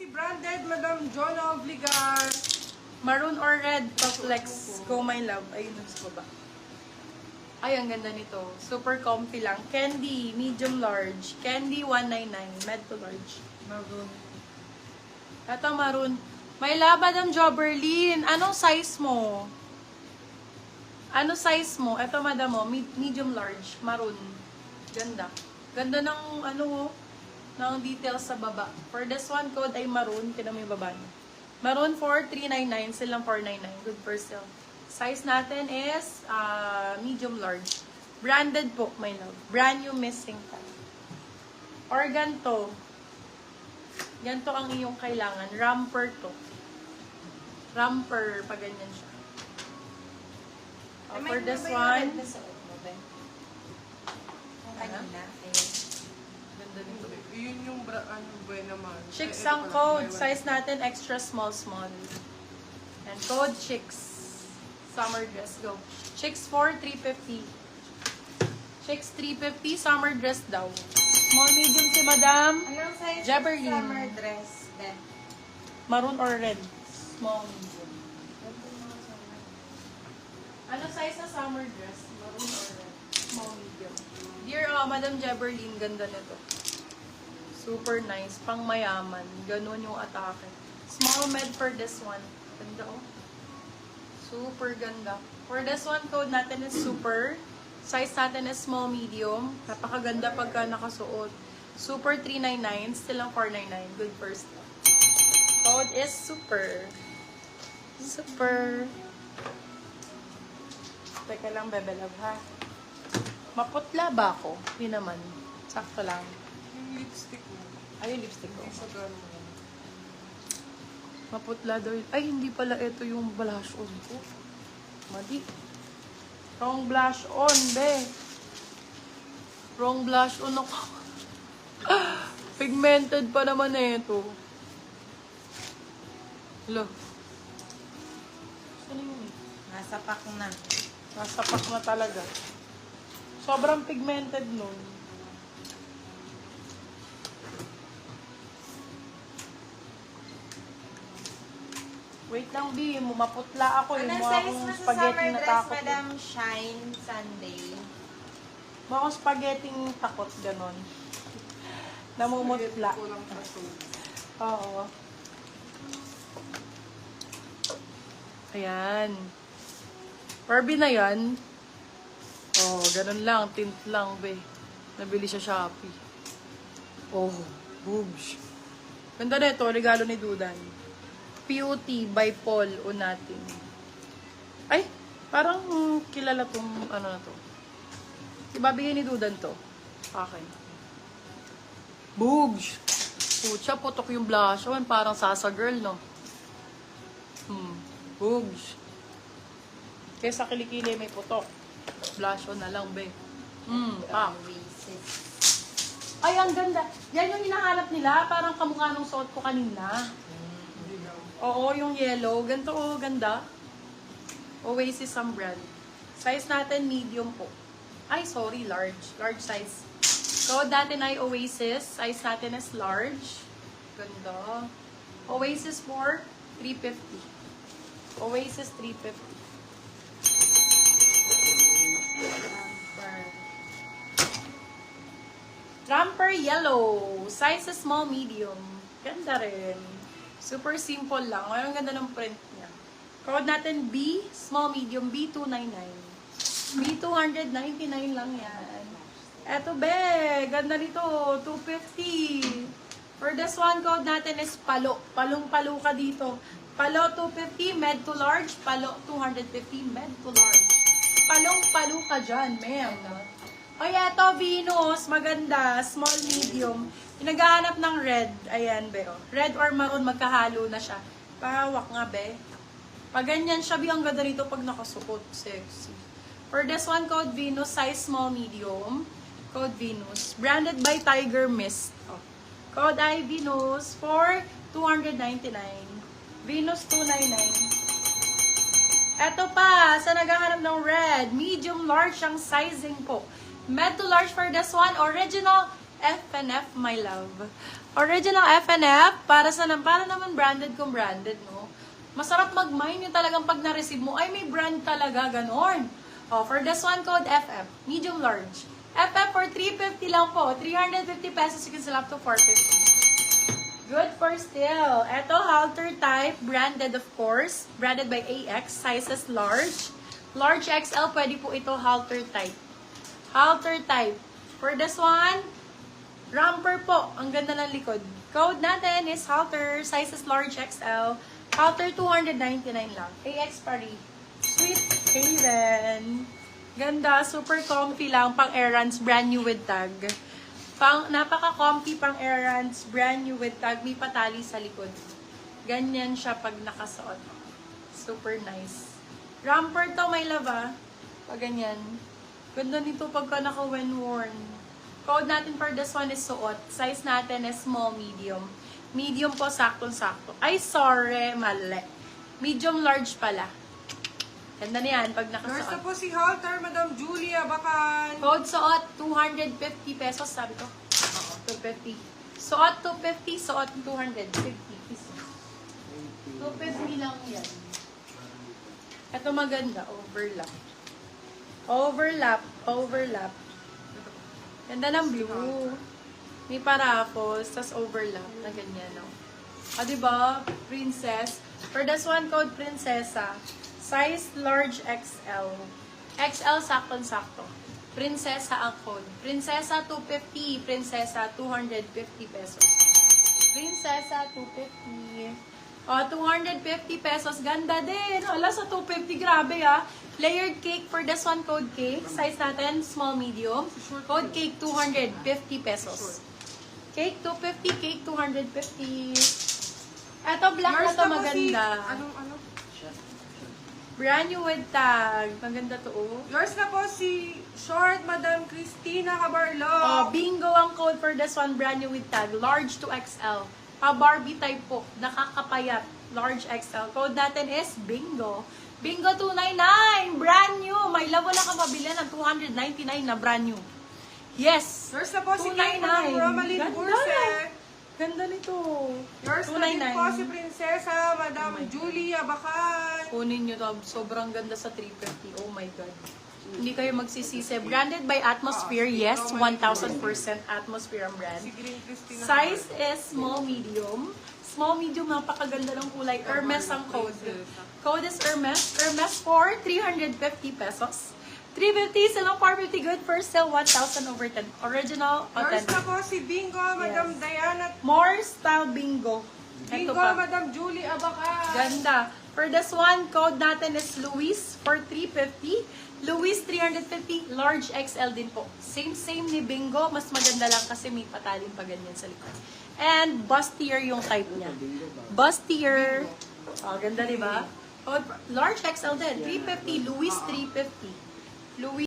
Si branded, Madam John Obligar. Maroon or red, pa-flex. Go my love. Ayun sa baba. Ay, ang ganda nito. Super comfy lang. Candy, medium large. Candy, 199. Med to large. Maroon. Ito, maroon. My love, Madam Joberlin. Anong size mo? Ano size mo? Ito, madam mo. Medium large. Maroon. Ganda. Ganda ng, ano, ng details sa baba. For this one, code ay maroon. Tinan mo yung baba niya. Maroon for 399, silang 499. Good for sale. Size natin is medium large. Branded po, my love. Brand new missing tag. Or ganito. Ganito ang iyong kailangan. Romper to. Romper, pag ganyan siya. For this one, ganda nito. Yun yung ano ba naman. Chicks ang code. Size natin extra small. And code chicks. Summer dress. Go. Chicks for 350. Chicks 350. Summer dress daw. Small medium si Madam. Anong size Jabberlin. summer dress then? Maroon or red? Small medium. Ano size na summer dress? Maroon or red? Small medium. Dear Madam Jabberlin, ganda nito. Super nice. Pang mayaman. Ganun yung atake. Small med for this one. Ganda oh. Super ganda. For this one, code natin is super. Size natin is small medium. Napakaganda pagka nakasuot. Super 399. Still ang 499. Good first. Code is super. Super. Teka lang, Bebe Love, ha? Maputla ba ako? Hindi naman. Sakto lang. Yung lipstick mo. Ay, yung lipstick ko. Hindi sa gano'n. Maputla daw yun. Ay, hindi pala ito yung blush on ko. Mali. Wrong blush on, be. Wrong blush on ako. Pigmented pa naman na ito. Hello. Saan yun? Nasa pack na. Nasa pack na talaga. Sobrang pigmented nun. Wait lang, B. Maputla ako. Anong Mukha size akong mo sa spaghetti summer na dress, takot. Madam Shine Sunday? Mukha akong spaghetti takot. Ganon. Namumutla. Kulang sa soap. Oo. Ayan. Barbie na yan. Oh, ganun lang. Tint lang, be. Nabili siya Shopee. Oh, boobs. Ganda na ito. Regalo ni Dudan. Beauty by Paul Unatin. Ay, parang kilala tong ano na to. Ibabigay ni Dudan to. Okay. Boobs. Pucha, putok yung blush on. Parang Sasa girl, no? Boobs. Kesa kilikili may putok. Blush on na lang, be. Pang. Ay, ang ganda. Yan yung hinahanap nila. Parang kamukha nung suot ko kanina. Oo, yung yellow. Ganito, oh, ganda. Oasis ang brand. Size natin, medium po. Ay, sorry, large. Large size. Code natin ay Oasis. Size natin is large. Ganda. Oasis for 350. Oasis 350. Ramper yellow. Size is small, medium. Ganda rin. Super simple lang. Ang ganda ng print niya. Code natin B, small, medium, B299. B299 lang yan. Eto, be. Ganda nito. 250. For this one, code natin is palo. Palong-palo ka dito. Palo 250, med to large. Palo 250, med to large. Palong-palo ka dyan, ma'am. O eto, Venus. Maganda. Small, medium. Pinaghahanap ng red. Ayan, be. Oh. Red or maroon, magkahalo na siya. Pahawak nga, be. Pag ganyan siya, be, ang ganda rito pag nakasuot. Sexy. For this one, code Venus. Size small, medium. Code Venus. Branded by Tiger Mist. Oh. Code ay Venus for 299. Venus 299. Eto pa, sa naghahanap ng red, medium large ang sizing po. Med to large for this one, original FNF, my love. Original FNF, para naman branded kung branded, no? Masarap mag-mine yung talagang pag na-receive mo, ay may brand talaga, ganon. Oh, for this one, code FF, medium large. FF for 350 lang po. 350 pesos, you can sell up to 450. Good for still. Ito, halter type, branded of course. Branded by AX, sizes large. Large XL, pwede po ito halter type. Halter type. For this one, romper po. Ang ganda ng likod. Code natin is halter, sizes large XL. Halter, 299 lang. AX Paris. Sweet Haven. Ganda, super comfy lang. Pang errands, brand new with tag. Napaka-comfy pang errands, brand new with tag. May patali sa likod. Ganyan siya pag nakasuot. Super nice. Romper to, my love, ah. Pag ganyan. Ganda nito pagka naka-when worn. Code natin for this one is suot. Size natin is small, medium. Medium po, saktong-sakto. Ay, sorry, mali. Medium large pala. Ganda niyan pag Nurse na nakasuot. po si Halter, Madam Julia Bacan. Code suot, 250 pesos, sabi ko. Oo, 250. Suot, 250. Suot, 250 pesos. 250 lang yan. Ito maganda, overlap. Overlap. Ganda ng blue. May parapos, tas overlap na ganyan, no? Diba? Princess. For this one, code Prinsesa. Size large XL. XL, sakto-sakto. Prinsesa ang code. Prinsesa, 250. Prinsesa, 250 pesos. Prinsesa, 250. 250 pesos. Ganda din. Wala sa 250. Grabe, ah. Layered cake for this one, code cake. Size natin, small, medium. Code cake, 250 pesos. Cake, 250. Cake, 250. Eto, black na Nurse to, na po si... maganda. Ano? Brand new with tag. Maganda to, oh. Yours na po si Short, Madam Christina Cabarlo. Oh, bingo ang code for this one, brand new with tag. Large to XL. Barbie type po. Nakakapayat. Large XL. Code natin is bingo. Bingo 299. Brand new. May labo na ka mabili ng 299 na brand new. Yes. Yours na po si Kate, Madam Romaline Ganda. Burse. Ganda nito. Yours na din po si Prinsesa, Madam Julia Bacan. Kunin nyo to. Sobrang ganda sa 350. Oh my God. Hindi kayo magsisisi. Branded by Atmosphere. Yes, 1,000% Atmosphere ang brand. Si Green Christina. Size is small, medium. Small, medium, napakaganda ng kulay. Hermes ang code. Code is Hermes. Hermes for 350 pesos. 350, silang 450, good for sale, 1,000 over 10. Original, Yours na authentic. po si Bingo, Madam Yes. Diana. More style bingo. Ito Bingo, pa. Madam Julie Abacan. Ganda. For this one, code natin is Luis for 350. Luis 350, large XL din po. Same ni Bingo, mas maganda lang kasi may patalim pa ganyan sa likod. And bustier yung type niya. Bustier. Oh, ganda, di ba? Oh, large XL din. 350, Luis 350. Luis